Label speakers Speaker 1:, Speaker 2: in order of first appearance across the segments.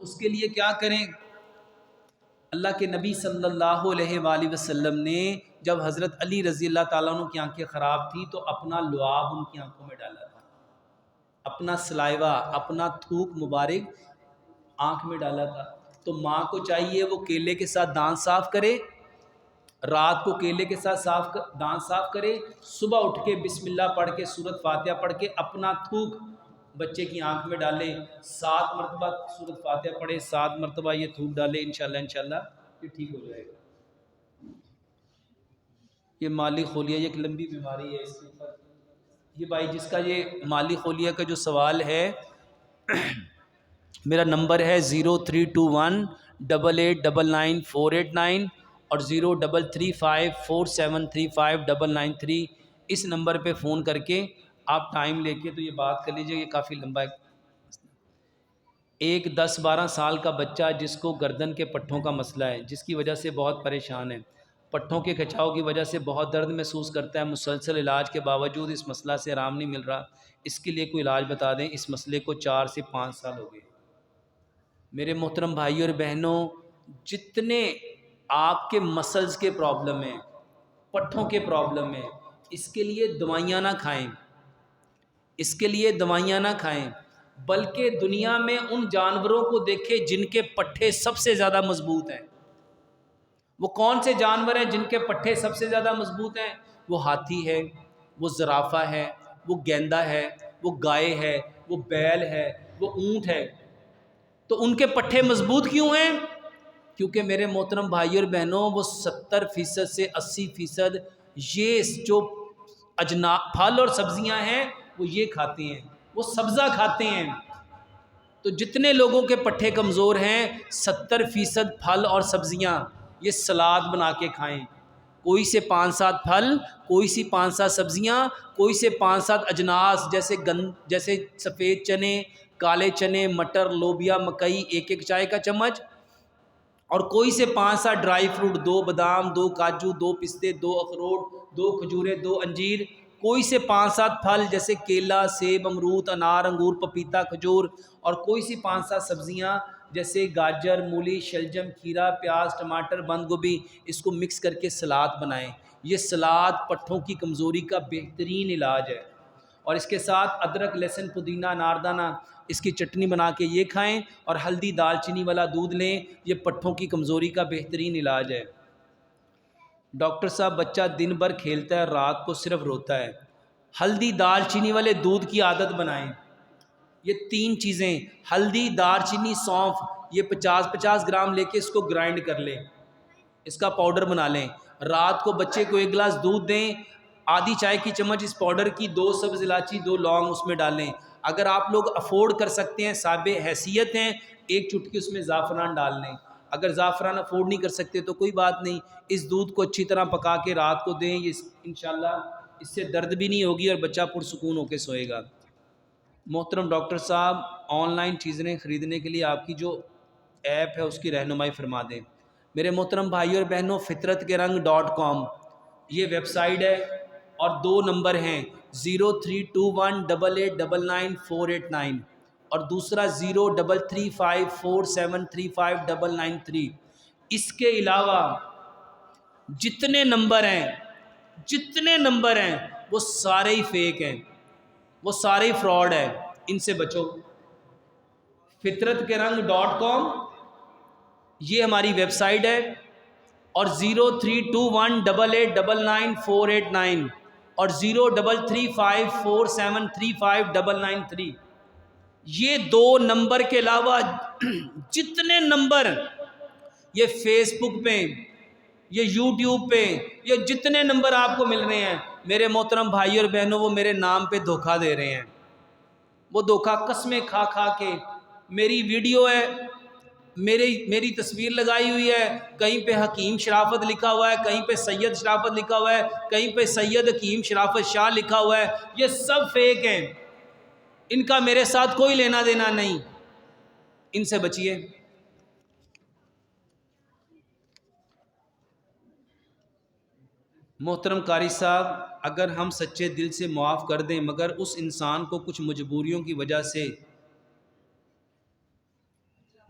Speaker 1: اس کے لیے کیا کریں؟ اللہ کے نبی صلی اللہ علیہ وآلہ وسلم نے جب حضرت علی رضی اللہ تعالیٰ عنہ کی آنکھیں خراب تھیں تو اپنا لعاب ان کی آنکھوں میں ڈالا تھا، اپنا سلائیوا، اپنا تھوک مبارک آنکھ میں ڈالا تھا۔ تو ماں کو چاہیے وہ کیلے کے ساتھ دانت صاف کرے، رات کو کیلے کے ساتھ دانت صاف کرے، صبح اٹھ کے بسم اللہ پڑھ کے سورۃ فاتحہ پڑھ کے اپنا تھوک بچے کی آنکھ میں ڈالے، 7 مرتبہ سورۃ فاتحہ پڑھے، 7 مرتبہ یہ تھوک ڈالے، انشاءاللہ یہ ٹھیک ہو جائے گا۔ یہ مالی خولیہ یہ ایک لمبی بیماری ہے، اس کے اوپر یہ بھائی جس کا یہ مالی خولیہ کا جو سوال ہے، میرا نمبر ہے 032188999489 اور 033547359993۔ اس نمبر پہ فون کر کے آپ ٹائم لے کے تو یہ بات کر لیجئے، یہ کافی لمبا ہے۔ ایک 10-12 سال کا بچہ جس کو گردن کے پٹھوں کا مسئلہ ہے، جس کی وجہ سے بہت پریشان ہے، پٹھوں کے کھچاؤ کی وجہ سے بہت درد محسوس کرتا ہے، مسلسل علاج کے باوجود اس مسئلہ سے آرام نہیں مل رہا، اس کے لیے کوئی علاج بتا دیں۔ اس مسئلے کو 4 سے 5 سال ہو گئے۔ میرے محترم بھائی اور بہنوں، جتنے آپ کے مسلز کے پرابلم ہیں، پٹھوں کے پرابلم ہیں، اس کے لیے دوائیاں نہ کھائیں، اس کے لیے دوائیاں نہ کھائیں، بلکہ دنیا میں ان جانوروں کو دیکھیں جن کے پٹھے سب سے زیادہ مضبوط ہیں۔ وہ کون سے جانور ہیں جن کے پٹھے سب سے زیادہ مضبوط ہیں؟ وہ ہاتھی ہے، وہ زرافہ ہے، وہ گیندا ہے، وہ گائے ہے، وہ بیل ہے، وہ اونٹ ہے۔ تو ان کے پٹھے مضبوط کیوں ہیں؟ کیونکہ میرے محترم بھائی اور بہنوں، وہ 70% سے 80% یہ جو پھل اور سبزیاں ہیں وہ یہ کھاتے ہیں، وہ سبزہ کھاتے ہیں۔ تو جتنے لوگوں کے پٹھے کمزور ہیں، 70% پھل اور سبزیاں، یہ سلاد بنا کے کھائیں، کوئی سے 5-7 پھل، کوئی سی 5-7 سبزیاں، کوئی سے 5-7 اجناس جیسے سفید چنے، کالے چنے، مٹر، لوبیا، مکئی، 1 چائے کا چمچ، اور کوئی سے 5-7 ڈرائی فروٹ، 2 بادام، 2 کاجو، 2 پستے، 2 اخروٹ، 2 کھجوریں، 2 انجیر، کوئی سے 5-7 پھل جیسے کیلا، سیب، امرود، انار، انگور، پپیتا، کھجور، اور کوئی سی 5-7 سبزیاں جیسے گاجر، مولی، شلجم، کھیرا، پیاز، ٹماٹر، بند گوبھی، اس کو مکس کر کے سلاد بنائیں۔ یہ سلاد پٹھوں کی کمزوری کا بہترین علاج ہے، اور اس کے ساتھ ادرک، لہسن، پودینہ، اناردانہ، اس کی چٹنی بنا کے یہ کھائیں، اور ہلدی دال چینی والا دودھ لیں، یہ پٹھوں کی کمزوری کا بہترین علاج ہے۔ ڈاکٹر صاحب بچہ دن بھر کھیلتا ہے، رات کو صرف روتا ہے، ہلدی دال چینی والے دودھ کی عادت بنائیں۔ یہ 3 چیزیں، ہلدی، دار چینی، سونف، یہ 50-50 گرام لے کے اس کو گرائنڈ کر لیں، اس کا پاؤڈر بنا لیں، رات کو بچے کو 1 گلاس دودھ دیں، آدھی چائے کی چمچ اس پاؤڈر کی، 2 سبز الائچی، 2 لونگ اس میں ڈالیں۔ اگر آپ لوگ افورڈ کر سکتے ہیں، صاحب حیثیت ہیں، 1 چٹکی اس میں زعفران ڈال لیں۔ اگر زعفران افورڈ نہیں کر سکتے تو کوئی بات نہیں، اس دودھ کو اچھی طرح پکا کے رات کو دیں، یہ انشاءاللہ اس سے درد بھی نہیں ہوگی اور بچہ پرسکون ہو کے سوئے گا۔ محترم ڈاکٹر صاحب، آن لائن چیزیں خریدنے کے لیے آپ کی جو ایپ ہے اس کی رہنمائی فرما دیں۔ میرے محترم بھائی اور بہنوں، fitratkerang.com یہ ویب سائٹ ہے، اور 2 نمبر ہیں، 032188999489 اور دوسرا 033547359993۔ اس کے علاوہ جتنے نمبر ہیں وہ سارے ہی فیک ہیں، وہ سارے ہی فراڈ ہیں، ان سے بچو۔ fitratkerang.com یہ ہماری ویب سائٹ ہے، اور 032188999489 اور 033547359993۔ یہ 2 نمبر کے علاوہ جتنے نمبر یہ فیس بک پہ، یہ یوٹیوب پہ، یہ جتنے نمبر آپ کو مل رہے ہیں، میرے محترم بھائی اور بہنوں، وہ میرے نام پہ دھوکہ دے رہے ہیں۔ وہ دھوکہ قسمیں کھا کھا کے، میری ویڈیو ہے، میری تصویر لگائی ہوئی ہے، کہیں پہ حکیم شرافت لکھا ہوا ہے، کہیں پہ سید شرافت لکھا ہوا ہے، کہیں پہ سید حکیم شرافت شاہ لکھا ہوا ہے، یہ سب فیک ہیں، ان کا میرے ساتھ کوئی لینا دینا نہیں، ان سے بچیے۔ محترم قاری صاحب، اگر ہم سچے دل سے معاف کر دیں مگر اس انسان کو کچھ مجبوریوں کی وجہ سے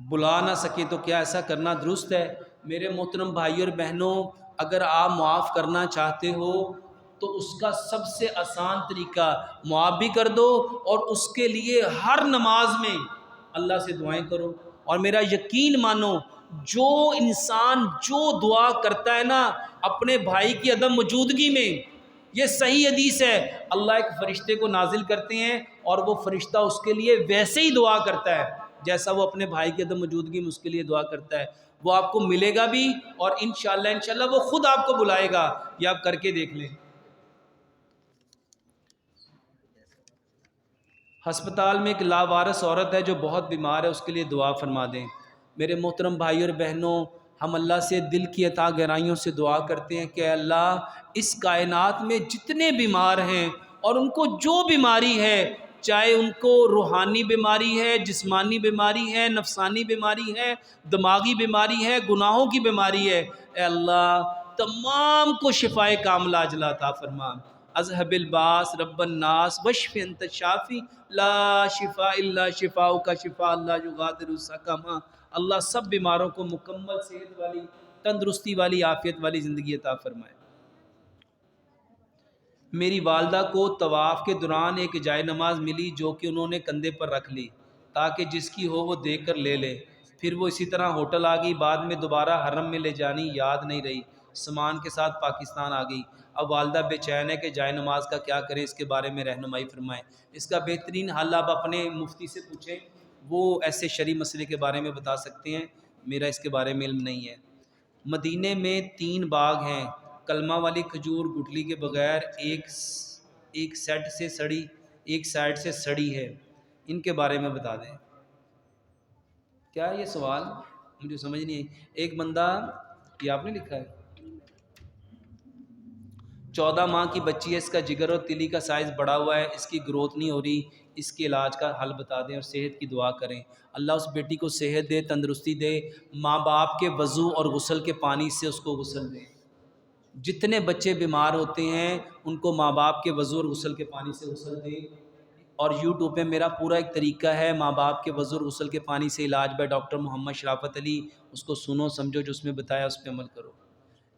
Speaker 1: بلا نہ سکے تو کیا ایسا کرنا درست ہے؟ میرے محترم بھائی اور بہنوں، اگر آپ معاف کرنا چاہتے ہو تو اس کا سب سے آسان طریقہ معاف بھی کر دو، اور اس کے لیے ہر نماز میں اللہ سے دعائیں کرو۔ اور میرا یقین مانو، جو انسان جو دعا کرتا ہے نا اپنے بھائی کی عدم موجودگی میں، یہ صحیح حدیث ہے، اللہ ایک فرشتے کو نازل کرتے ہیں اور وہ فرشتہ اس کے لیے ویسے ہی دعا کرتا ہے جیسا وہ اپنے بھائی کی عدم موجودگی میں اس کے لیے دعا کرتا ہے۔ وہ آپ کو ملے گا بھی، اور انشاءاللہ وہ خود آپ کو بلائے گا۔ یہ آپ کر کے دیکھ لیں۔ ہسپتال میں ایک لاوارث عورت ہے جو بہت بیمار ہے، اس کے لیے دعا فرما دیں۔ میرے محترم بھائی اور بہنوں، ہم اللہ سے دل کی عطا گہرائیوں سے دعا کرتے ہیں کہ اللہ اس کائنات میں جتنے بیمار ہیں اور ان کو جو بیماری ہے، چاہے ان کو روحانی بیماری ہے، جسمانی بیماری ہے، نفسانی بیماری ہے، دماغی بیماری ہے، گناہوں کی بیماری ہے، اے اللہ تمام کو شفائے کاملہ عاجلہ عطا فرما۔ اذهب الباس رب الناس واشف انت الشافی لا شفاء الا شفاؤک شفاء لا یغادر سقما۔ اللہ سب بیماروں کو مکمل صحت والی، تندرستی والی، عافیت والی زندگی عطا فرمائے۔ میری والدہ کو طواف کے دوران ایک جائے نماز ملی جو کہ انہوں نے کندھے پر رکھ لی تاکہ جس کی ہو وہ دیکھ کر لے لے، پھر وہ اسی طرح ہوٹل آ گئی، بعد میں دوبارہ حرم میں لے جانی یاد نہیں رہی، سامان کے ساتھ پاکستان آ گئی۔ اب والدہ بے چین ہے کہ جائے نماز کا کیا کریں، اس کے بارے میں رہنمائی فرمائیں۔ اس کا بہترین حل آپ اپنے مفتی سے پوچھیں، وہ ایسے شرعی مسئلے کے بارے میں بتا سکتے ہیں، میرا اس کے بارے میں علم نہیں ہے۔ مدینے میں 3 باغ ہیں، کلمہ والی کھجور گٹلی کے بغیر ایک سائڈ سے سڑی ہے، ان کے بارے میں بتا دیں۔ کیا ہے یہ سوال؟ مجھے سمجھ نہیں آئی۔ ایک بندہ، یہ آپ نے لکھا ہے، 14 ماہ کی بچی ہے، اس کا جگر اور تلی کا سائز بڑا ہوا ہے، اس کی گروتھ نہیں ہو رہی، اس کے علاج کا حل بتا دیں اور صحت کی دعا کریں۔ اللہ اس بیٹی کو صحت دے، تندرستی دے، ماں باپ کے وضو اور غسل کے پانی سے اس کو غسل دے۔ جتنے بچے بیمار ہوتے ہیں ان کو ماں باپ کے وضو اور غسل کے پانی سے غسل دیں۔ اور یوٹیوب پہ میرا پورا ایک طریقہ ہے ماں باپ کے وضو اور غسل کے پانی سے علاج بائی ڈاکٹر محمد شرافت علی، اس کو سنو سمجھو، جو اس میں بتایا اس پہ عمل کرو۔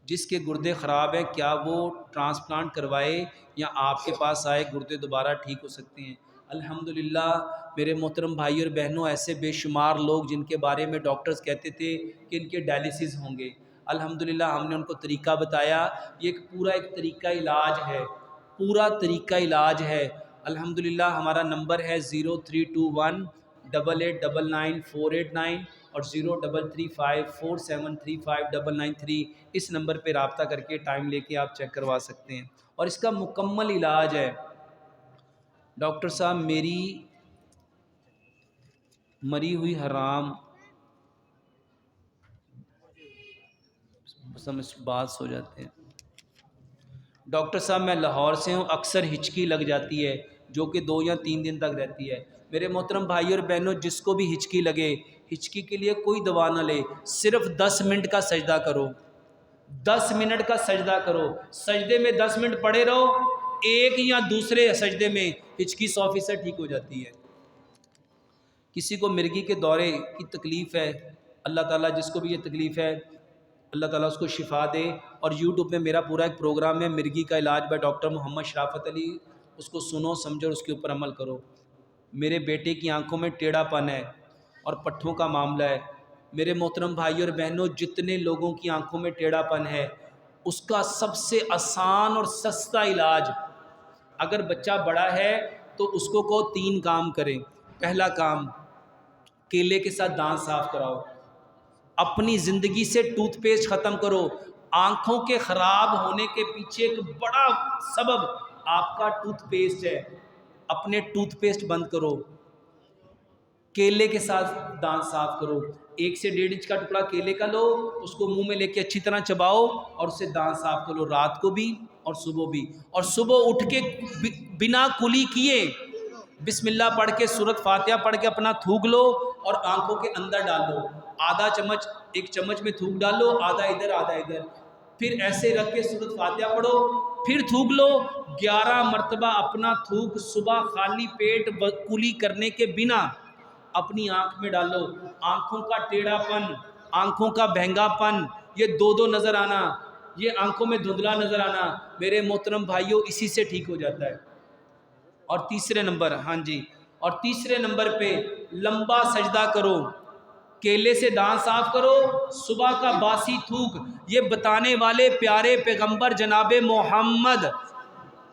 Speaker 1: جس کے گردے خراب ہیں کیا وہ ٹرانسپلانٹ کروائے یا آپ کے پاس آئے گردے دوبارہ ٹھیک ہو سکتے ہیں؟ الحمدللہ میرے محترم بھائی اور بہنوں، ایسے بے شمار لوگ جن کے بارے میں ڈاکٹرز کہتے تھے کہ ان کے ڈائلیسس ہوں گے، الحمدللہ ہم نے ان کو طریقہ بتایا۔ یہ ایک طریقہ علاج ہے، پورا طریقہ علاج ہے۔ الحمدللہ ہمارا نمبر ہے 032188999489 اور 033547359993۔ اس نمبر پہ رابطہ کر کے ٹائم لے کے آپ چیک کروا سکتے ہیں، اور اس کا مکمل علاج ہے۔ ڈاکٹر صاحب میری مری ہوئی حرام سمجھ بات ہو جاتے ہیں۔ ڈاکٹر صاحب میں لاہور سے ہوں، اکثر ہچکی لگ جاتی ہے جو کہ 2 یا 3 دن تک رہتی ہے۔ میرے محترم بھائی اور بہنوں، جس کو بھی ہچکی لگے، ہچکی کے لیے کوئی دوا نہ لے، صرف 10 منٹ کا سجدہ کرو، 10 منٹ کا سجدہ کرو، سجدے میں 10 منٹ پڑے رہو، ایک یا دوسرے سجدے میں ہچکی 100% ٹھیک ہو جاتی ہے۔ کسی کو مرگی کے دورے کی تکلیف ہے، اللہ تعالیٰ جس کو بھی یہ تکلیف ہے اللہ تعالیٰ اس کو شفا دے۔ اور یوٹیوب پہ میرا پورا ایک پروگرام ہے مرگی کا علاج بائی ڈاکٹر محمد شرافت علی، اس کو سنو سمجھو اور اس کے اوپر عمل کرو۔ میرے بیٹے کی آنکھوں میں ٹیڑھا پن ہے اور پٹھوں کا معاملہ ہے۔ میرے محترم بھائی اور بہنوں، جتنے لوگوں کی آنکھوں میں ٹیڑھا پن ہے اس کا سب سے آسان اور سستا علاج، اگر بچہ بڑا ہے تو اس کو کہو 3 کام کریں۔ پہلا کام، کیلے کے ساتھ دانت صاف کراؤ، اپنی زندگی سے ٹوتھ پیسٹ ختم کرو۔ آنکھوں کے خراب ہونے کے پیچھے ایک بڑا سبب آپ کا ٹوتھ پیسٹ ہے، اپنے ٹوتھ پیسٹ بند کرو، کیلے کے ساتھ دانت صاف کرو۔ 1 سے 1.5 انچ کا ٹکڑا کیلے کا لو، اس کو منہ میں لے کے اچھی طرح چباؤ اور اسے دانت صاف کرو، رات کو بھی اور صبح بھی۔ اور صبح اٹھ کے بنا کلی کیے بسم اللہ پڑھ کے سورۃ فاتحہ پڑھ کے اپنا تھوک لو اور آنکھوں کے اندر ڈالو، آدھا چمچ، 1 چمچ میں تھوک ڈالو، آدھا ادھر آدھا ادھر، پھر ایسے رکھ کے سورۃ فاتحہ پڑھو، پھر تھوک لو۔ 11 مرتبہ اپنا تھوک صبح خالی پیٹ کلی کرنے کے بنا اپنی آنکھ میں ڈالو. آنکھوں کا ٹیڑھا پن، آنکھوں کا بہنگا پن، یہ دو دو نظر آنا، یہ آنکھوں میں دھندلا نظر آنا، میرے محترم بھائیوں اسی سے ٹھیک ہو جاتا ہے. اور تیسرے نمبر، ہاں جی، اور تیسرے نمبر پہ لمبا سجدہ کرو، کیلے سے دانت صاف کرو، صبح کا باسی تھوک. یہ بتانے والے پیارے پیغمبر جناب محمد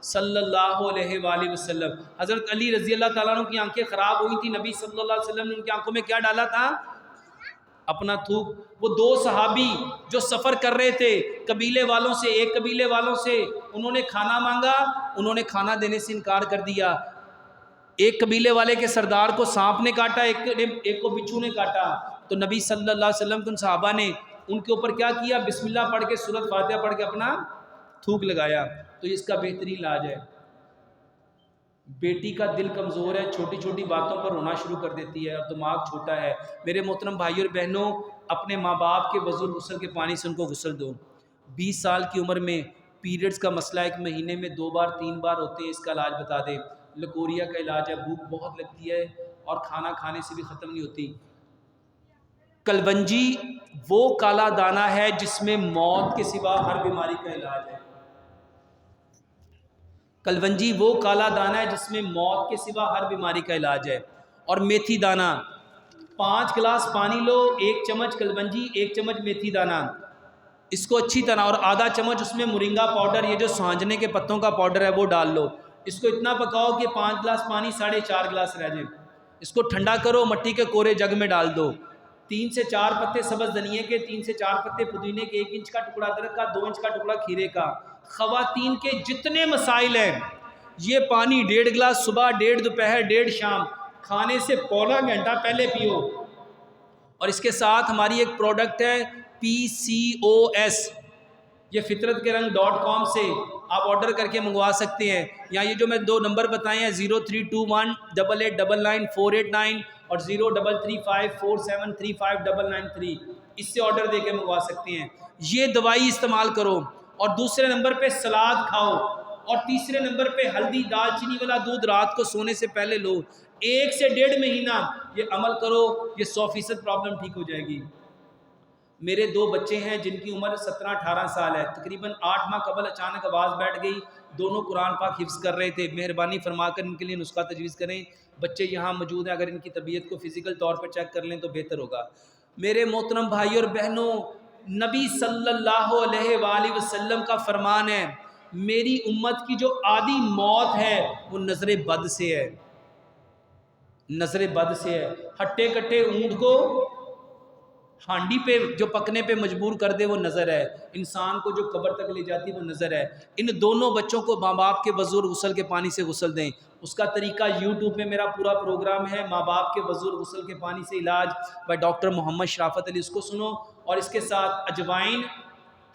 Speaker 1: صلی اللہ علیہ وآلہ وسلم. حضرت علی رضی اللہ تعالیٰ عنہ کی آنکھیں خراب ہوئی تھی، نبی صلی اللہ علیہ وسلم نے ان کی آنکھوں میں کیا ڈالا تھا؟ اپنا تھوک. وہ دو صحابی جو سفر کر رہے تھے قبیلے والوں سے، ایک قبیلے والوں سے انہوں نے کھانا مانگا، انہوں نے کھانا دینے سے انکار کر دیا. ایک قبیلے والے کے سردار کو سانپ نے کاٹا، ایک کو بچھو نے کاٹا. تو نبی صلی اللہ علیہ وسلم کے ان صحابہ نے ان کے اوپر کیا کیا؟ بسم اللہ پڑھ کے سورۃ فاتحہ پڑھ کے اپنا تھوک لگایا. تو اس کا بہترین علاج ہے. بیٹی کا دل کمزور ہے، چھوٹی چھوٹی باتوں پر رونا شروع کر دیتی ہے اور دماغ چھوٹا ہے، میرے محترم بھائیوں اور بہنوں اپنے ماں باپ کے وضو غسل کے پانی سے ان کو غسل دو. 20 سال کی عمر میں پیریڈز کا مسئلہ ایک مہینے میں 2 بار 3 بار ہوتے ہیں، اس کا علاج بتا دیں. لکوریا کا علاج ہے، بھوک بہت لگتی ہے اور کھانا کھانے سے بھی ختم نہیں ہوتی. کلونجی وہ کالا دانہ ہے جس میں موت کے سوا ہر بیماری کا علاج ہے. کلونجی وہ کالا دانہ ہے جس میں موت کے سوا ہر بیماری کا علاج ہے. اور میتھی دانہ، 5 گلاس پانی لو، 1 چمچ کلونجی، 1 چمچ میتھی دانہ، اس کو اچھی طرح، اور آدھا چمچ اس میں مرنگا پاؤڈر، یہ جو سانجنے کے پتوں کا پاؤڈر ہے وہ ڈال لو. اس کو اتنا پکاؤ کہ 5 گلاس پانی 4.5 گلاس رہ جائے. اس کو ٹھنڈا کرو، مٹی کے کورے جگ میں ڈال دو. 3 سے 4 پتے سبز دھنیے کے، 3 سے 4 پتے پودینے کے، 1 انچ کا ٹکڑا ادرک کا، 2 انچ کا ٹکڑا کھیرے کا. خواتین کے جتنے مسائل ہیں یہ پانی 1.5 گلاس صبح، 1.5 دوپہر، 1.5 شام، کھانے سے پونا گھنٹہ پہلے پیو. اور اس کے ساتھ ہماری ایک پروڈکٹ ہے PCOS، یہ فطرت کے رنگ .com سے آپ آرڈر کر کے منگوا سکتے ہیں. یا یہ جو میں 2 نمبر بتائے ہیں 0321889948 اور 033547359993، اس سے آرڈر دے کے منگوا سکتے ہیں. یہ دوائی استعمال کرو. اور دوسرے نمبر پہ سلاد کھاؤ. اور تیسرے نمبر پہ ہلدی دال چینی والا دودھ رات کو سونے سے پہلے لو. 1 سے 1.5 مہینہ یہ عمل کرو، یہ 100% پرابلم ٹھیک ہو جائے گی. میرے 2 بچے ہیں جن کی عمر 17-18 سال ہے. تقریباً 8 ماہ قبل اچانک آواز بیٹھ گئی، دونوں قرآن پاک حفظ کر رہے تھے. مہربانی فرما کر ان کے لیے نسخہ تجویز کریں. بچے یہاں موجود ہیں، اگر ان کی طبیعت کو فزیکل طور پر چیک کر لیں تو بہتر ہوگا. میرے محترم بھائیوں اور بہنوں، نبی صلی اللہ علیہ وآلہ وسلم کا فرمان ہے، میری امت کی جو آدھی موت ہے وہ نظر بد سے ہے. نظر بد سے ہے. ہٹے کٹے اونٹ کو ہانڈی پہ جو پکنے پہ مجبور کر دے وہ نظر ہے. انسان کو جو قبر تک لے جاتی وہ نظر ہے. ان دونوں بچوں کو ماں باپ کے وضو غسل کے پانی سے غسل دیں. اس کا طریقہ یوٹیوب میں میرا پورا پروگرام ہے، ماں باپ کے وضو غسل کے پانی سے علاج بائی ڈاکٹر محمد شرافت علی، اس کو سنو. اور اس کے ساتھ اجوائن،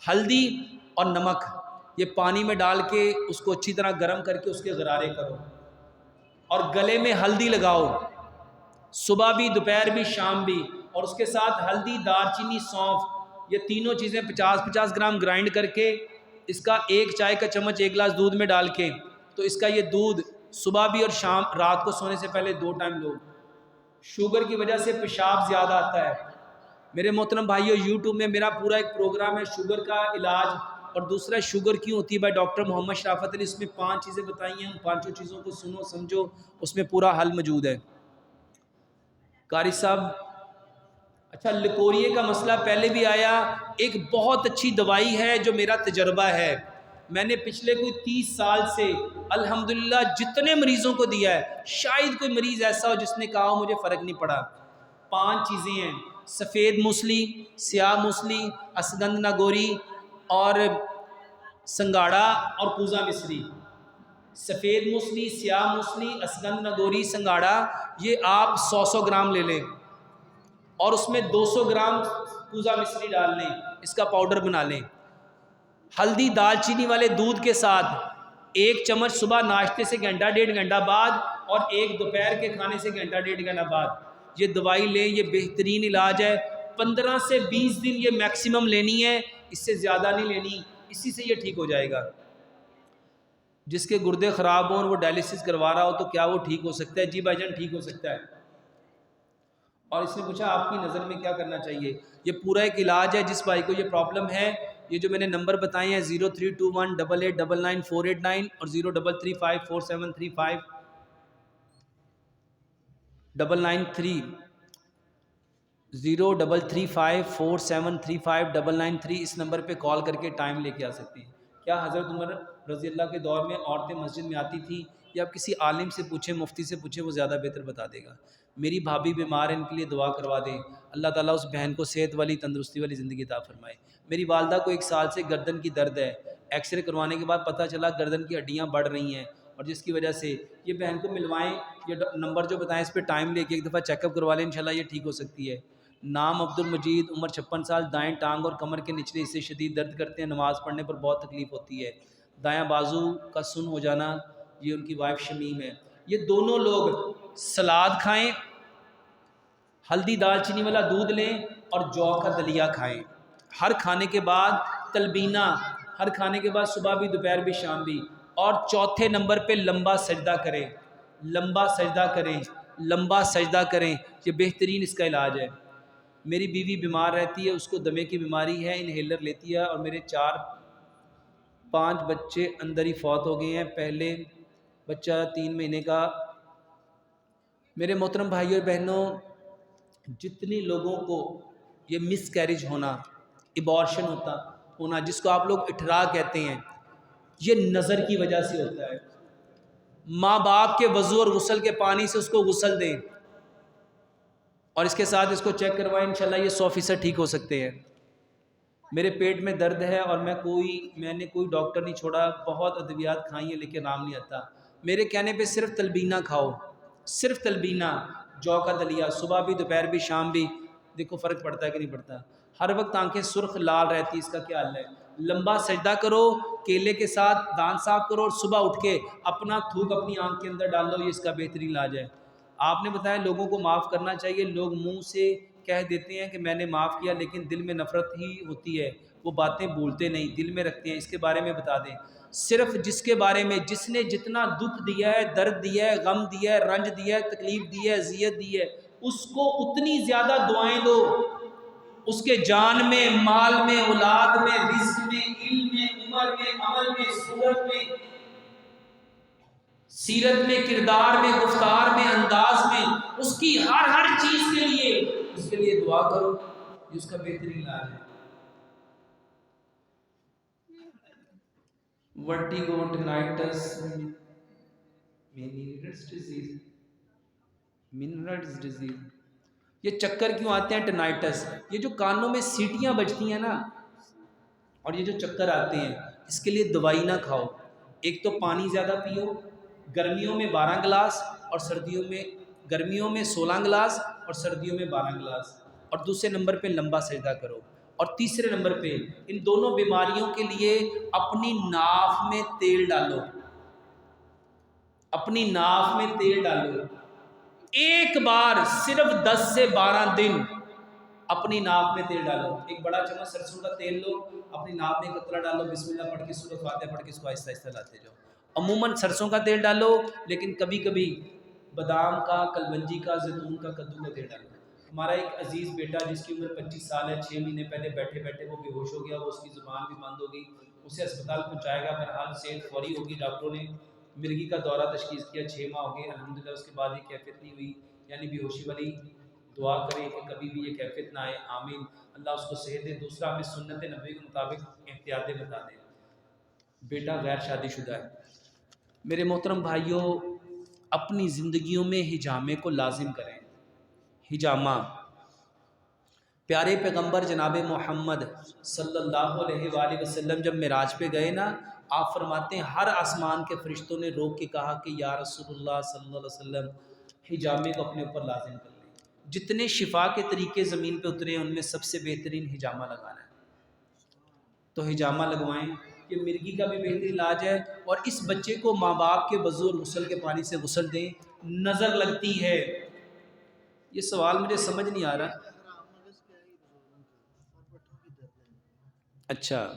Speaker 1: ہلدی اور نمک یہ پانی میں ڈال کے اس کو اچھی طرح گرم کر کے اس کے غرارے کرو اور گلے میں ہلدی لگاؤ، صبح بھی، دوپہر بھی، شام بھی. اور اس کے ساتھ ہلدی، دار چینی، سونف، یہ تینوں چیزیں 50-50 گرام گرائنڈ کر کے اس کا 1 چائے کا چمچ 1 گلاس دودھ میں ڈال کے، تو اس کا یہ دودھ صبح بھی اور شام، رات کو سونے سے پہلے 2 ٹائم لو. شوگر کی وجہ سے پیشاب زیادہ آتا ہے. میرے محترم بھائیو، یوٹیوب میں میرا پورا ایک پروگرام ہے شوگر کا علاج. اور دوسرا شوگر کیوں ہوتی ہے بائی ڈاکٹر محمد شرافت علی، اس میں 5 چیزیں بتائی ہیں. ان 5 چیزوں کو سنو سمجھو، اس میں پورا حل موجود ہے. قاری صاحب، اچھا لکوریے کا مسئلہ پہلے بھی آیا. ایک بہت اچھی دوائی ہے جو میرا تجربہ ہے، میں نے پچھلے کوئی 30 سال سے الحمدللہ جتنے مریضوں کو دیا ہے، شاید کوئی مریض ایسا ہو جس نے کہا ہو مجھے فرق نہیں پڑا. 5 چیزیں ہیں: سفید موسلی، سیاہ موسلی، اسگند ناگوری اور سنگاڑا اور کوزہ مصری. سفید موسلی، سیاہ موسلی، اسگند ناگوری، سنگاڑا، یہ آپ 100 گرام لے لیں اور اس میں 200 گرام کوزہ مصری ڈال لیں، اس کا پاؤڈر بنا لیں. ہلدی دال چینی والے دودھ کے ساتھ 1 چمچ صبح ناشتے سے گھنٹہ 1.5 گھنٹہ بعد اور 1 دوپہر کے کھانے سے گھنٹہ 1.5 گھنٹہ بعد یہ دوائی لیں. یہ بہترین علاج ہے. 15 سے 20 دن یہ میکسیمم لینی ہے، اس سے زیادہ نہیں لینی، اسی سے یہ ٹھیک ہو جائے گا. جس کے گردے خراب ہوں اور وہ ڈائلیسس کروا رہا ہو تو کیا وہ ٹھیک ہو سکتا ہے؟ جی بھائی جان ٹھیک ہو سکتا ہے. اور اس نے پوچھا آپ کی نظر میں کیا کرنا چاہیے. یہ پورا ایک علاج ہے. جس بھائی کو یہ پرابلم ہے، یہ جو میں نے نمبر بتائے ہیں 032188999489 اور 033547359993 033547359993 اس نمبر پہ کال کر کے ٹائم لے کے آ سکتے ہیں. کیا حضرت عمر رضی اللہ کے دور میں عورتیں مسجد میں آتی تھیں؟ یا آپ کسی عالم سے پوچھیں، مفتی سے پوچھیں، وہ زیادہ بہتر بتا دے گا. میری بھابھی بیمار ہے، ان کے لیے دعا کروا دیں. اللہ تعالیٰ اس بہن کو صحت والی، تندرستی والی زندگی عطا فرمائے. میری والدہ کو 1 سال سے گردن کی درد ہے. ایکس رے کروانے کے بعد پتہ چلا گردن کی ہڈیاں بڑھ رہی ہیں، اور جس کی وجہ سے یہ بہن کو ملوائیں. یہ نمبر جو بتائیں اس پہ ٹائم لے کے ایک دفعہ چیک اپ کروا لیں، انشاءاللہ یہ ٹھیک ہو سکتی ہے. نام عبد المجید، عمر 56 سال، دائیں ٹانگ اور کمر کے نچلے حصے شدید درد کرتے ہیں، نماز پڑھنے پر بہت تکلیف ہوتی ہے. دایاں بازو کا سن ہو جانا. یہ ان کی وائف شمیم ہے. یہ دونوں لوگ سلاد کھائیں، ہلدی دال چینی والا دودھ لیں اور جو کا دلیا کھائیں. ہر کھانے کے بعد تلبینہ، ہر کھانے کے بعد صبح بھی، دوپہر بھی، شام بھی. اور چوتھے نمبر پہ لمبا سجدہ کریں، لمبا سجدہ کریں، لمبا سجدہ کریں. یہ بہترین اس کا علاج ہے. میری بیوی بیمار رہتی ہے، اس کو دمے کی بیماری ہے، انہیلر لیتی ہے، اور میرے 4-5 بچے اندر ہی فوت ہو گئے ہیں. پہلے بچہ 3 مہینے کا. میرے محترم بھائیوں اور بہنوں، جتنی لوگوں کو یہ مس کیریج ہونا، ایبارشن ہونا جس کو آپ لوگ اٹھرا کہتے ہیں، یہ نظر کی وجہ سے ہوتا ہے. ماں باپ کے وضو اور غسل کے پانی سے اس کو غسل دیں، اور اس کے ساتھ اس کو چیک کروائیں، انشاءاللہ یہ 100% ٹھیک ہو سکتے ہیں. میرے پیٹ میں درد ہے اور میں نے کوئی ڈاکٹر نہیں چھوڑا، بہت ادویات کھائی ہیں لیکن آرام نہیں آتا. میرے کہنے پہ صرف تلبینہ کھاؤ، صرف تلبینہ، جو کا دلیا، صبح بھی، دوپہر بھی، شام بھی. دیکھو فرق پڑتا ہے کہ نہیں پڑتا. ہر وقت آنکھیں سرخ لال رہتی، اس کا کیا حل ہے؟ لمبا سجدہ کرو، کیلے کے ساتھ دانت صاف کرو، اور صبح اٹھ کے اپنا تھوک اپنی آنکھ کے اندر ڈال دو. یہ اس کا بہترین علاج ہے. آپ نے بتایا لوگوں کو معاف کرنا چاہیے. لوگ منہ سے کہہ دیتے ہیں کہ میں نے معاف کیا، لیکن دل میں نفرت ہی ہوتی ہے. وہ باتیں بھولتے نہیں، دل میں رکھتے ہیں. اس کے بارے میں بتا دیں. صرف جس کے بارے میں، جس نے جتنا دکھ دیا ہے، درد دیا ہے، غم دیا ہے، رنج دیا ہے، تکلیف دی ہے، اذیت دی ہے، اس کو اتنی زیادہ دعائیں دو. اس کے جان میں، مال میں، اولاد میں، رزق میں، علم میں، عمر میں، عمل میں، صورت میں، سیرت میں، کردار میں، گفتار میں، انداز میں، اس کی ہر چیز کے لیے اس کے لیے دعا کرو. یہ اس کا بہترین علاج ہے. ورٹیگو، ٹینائٹس، مینرڈز ڈیزیز. یہ چکر کیوں آتے ہیں؟ ٹینائٹس. یہ جو کانوں میں سیٹیاں بجتی ہیں نا، اور یہ جو چکر آتے ہیں، اس کے لیے دوائی نہ کھاؤ. ایک تو پانی زیادہ پیو، گرمیوں میں 12 گلاس اور گرمیوں میں 16 گلاس اور سردیوں میں 12 گلاس. اور دوسرے نمبر پہ لمبا سجدہ کرو. اور تیسرے نمبر پہ ان دونوں بیماریوں کے لیے اپنی ناف میں تیل ڈالو، اپنی ناف میں تیل ڈالو. ایک بار صرف 10 سے 12 دن اپنی ناف میں تیل ڈالو. ایک بڑا چمچ سرسوں کا تیل لو، اپنی ناف میں قطرہ ڈالو، بسم اللہ پڑھ کے سورۃ فاتحہ پڑھ کے اس کو آہستہ آہستہ لاتے جاؤ. عموماً سرسوں کا تیل ڈالو، لیکن کبھی کبھی بادام کا، کلونجی کا، زیتون کا، کدو کا تیل ڈالو. ہمارا ایک عزیز بیٹا جس کی عمر 25 سال ہے، 6 مہینے پہلے بیٹھے بیٹھے وہ بے ہوش ہو گیا. وہ اس کی زبان بھی بند ہو گئی. اسے اسپتال پہنچایا گیا، بہرحال صحت فوری ہوگی. ڈاکٹروں نے مرگی کا دورہ تشخیص کیا. 6 ماہ ہو گئے الحمدللہ. اس کے بعد یہ کیفیت نہیں ہوئی. یعنی بے ہوشی والی دعا کریں کہ کبھی بھی یہ کیفیت نہ آئے. آمین. اللہ اس کو صحت دے. دوسرا ہمیں سنت نبوی کے مطابق احتیاطیں بتا دیں. بیٹا غیر شادی شدہ ہے. میرے محترم بھائیوں، اپنی زندگیوں میں حجامے کو لازم کریں. حجامہ پیارے پیغمبر جناب محمد صلی اللہ علیہ وآلہ وسلم جب معراج پہ گئے نا، آپ فرماتے ہیں ہر آسمان کے فرشتوں نے روک کے کہا کہ یا رسول اللہ صلی اللہ علیہ وسلم حجامے کو اپنے اوپر لازم کر لیں. جتنے شفا کے طریقے زمین پہ اترے ہیں ان میں سب سے بہترین حجامہ لگانا ہے. تو حجامہ لگوائیں. یہ مرگی کا بھی بہترین علاج ہے. اور اس بچے کو ماں باپ کے وضو اور غسل کے پانی سے غسل دیں. نظر لگتی ہے. یہ سوال مجھے سمجھ نہیں آ رہا. اچھا،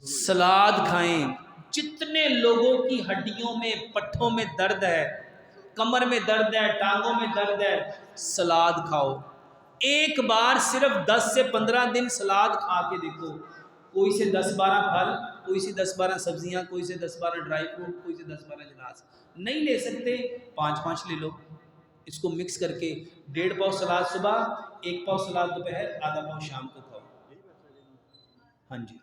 Speaker 1: سلاد کھائیں. جتنے لوگوں کی ہڈیوں میں، پٹھوں میں درد ہے، کمر میں درد ہے، ٹانگوں میں درد ہے، سلاد کھاؤ. ایک بار صرف 10 سے 15 دن سلاد کھا کے دیکھو. کوئی سے 10-12 پھل، کوئی سے 10-12 سبزیاں، کوئی سے 10-12 ڈرائی فروٹ، کوئی سے 10-12 جناز. نہیں لے سکتے 5-5 لے لو. اس کو مکس کر کے 1.5 پاؤ سلاد صبح، 1 پاؤ سلاد دوپہر، آدھا پاؤ شام کو کھاؤ. ہاں جی.